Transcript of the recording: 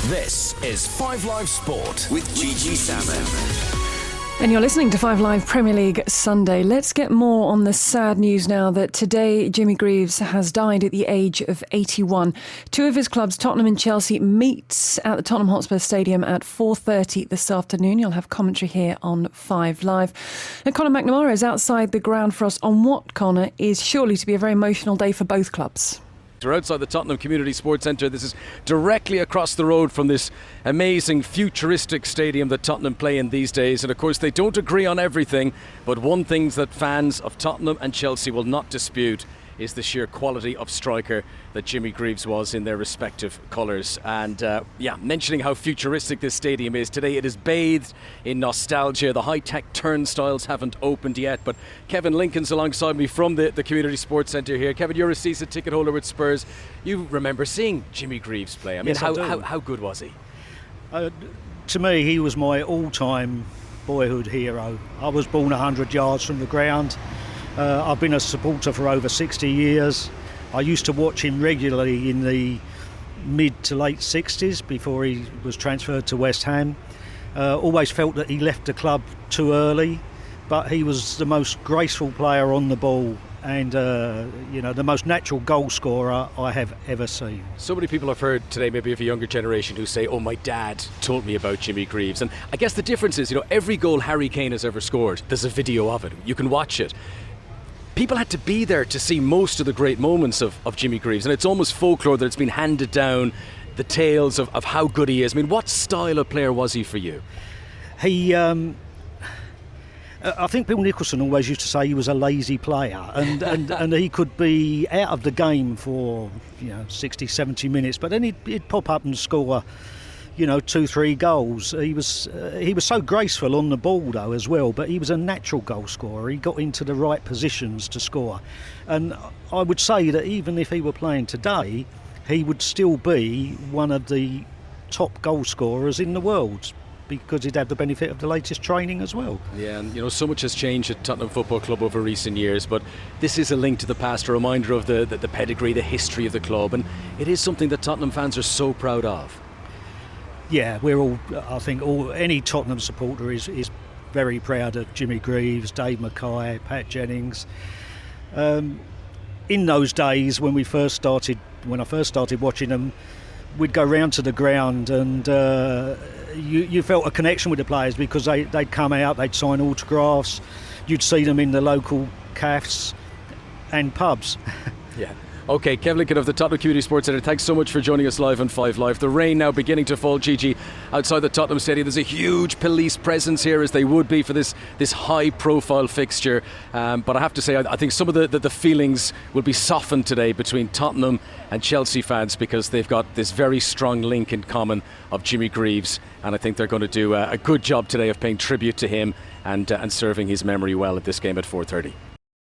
This is 5 Live Sport with Gigi Salmon. And you're listening to 5 Live Premier League Sunday. Let's get more on the sad news now that today Jimmy Greaves has died at the age of 81. Two of his clubs, Tottenham and Chelsea, meet at the Tottenham Hotspur Stadium at 4:30 this afternoon. You'll have commentary here on 5 Live. And Conor McNamara is outside the ground for us on what, Conor, is surely to be a very emotional day for both clubs. We're outside the Tottenham Community Sports Centre. This is directly across the road from this amazing futuristic stadium that Tottenham play in these days. And of course they don't agree on everything, but one thing that fans of Tottenham and Chelsea will not dispute is the sheer quality of striker that Jimmy Greaves was in their respective colours. And mentioning how futuristic this stadium is today, it is bathed in nostalgia. The high-tech turnstiles haven't opened yet, but Kevin Lincoln's alongside me from the Community Sports Centre here. Kevin, you're a season ticket holder with Spurs. You remember seeing Jimmy Greaves play. I mean, yes, how good was he? To me, he was my all-time boyhood hero. I was born 100 yards from the ground. I've been a supporter for over 60 years. I used to watch him regularly in the mid to late 60s before he was transferred to West Ham. Always felt that he left the club too early, but he was the most graceful player on the ball and the most natural goal scorer I have ever seen. So many people have heard today, maybe of a younger generation, who say, oh, my dad told me about Jimmy Greaves. And I guess the difference is, every goal Harry Kane has ever scored, there's a video of it. You can watch it. People had to be there to see most of the great moments of Jimmy Greaves, and it's almost folklore that it's been handed down, the tales of how good he is. I mean, what style of player was he for you? I think Bill Nicholson always used to say he was a lazy player, and he could be out of the game for 60, 70 minutes, but then he'd pop up and score 2-3 goals. He was so graceful on the ball though as well, but he was a natural goal scorer. He got into the right positions to score, and I would say that even if he were playing today, he would still be one of the top goal scorers in the world, because he'd have the benefit of the latest training as well. Yeah, and so much has changed at Tottenham Football Club over recent years, but this is a link to the past, a reminder of the pedigree, the history of the club, and it is something that Tottenham fans are so proud of. Yeah, any Tottenham supporter is very proud of Jimmy Greaves, Dave Mackay, Pat Jennings. In those days when I first started watching them, we'd go round to the ground and you felt a connection with the players because they'd come out, they'd sign autographs, you'd see them in the local cafes and pubs. Yeah. OK, Kevin Lincoln of the Tottenham Community Sports Centre, thanks so much for joining us live on 5 Live. The rain now beginning to fall, Gigi, outside the Tottenham Stadium. There's a huge police presence here, as they would be for this high-profile fixture. But I have to say, I think some of the feelings will be softened today between Tottenham and Chelsea fans, because they've got this very strong link in common of Jimmy Greaves. And I think they're going to do a good job today of paying tribute to him and serving his memory well at this game at 4:30.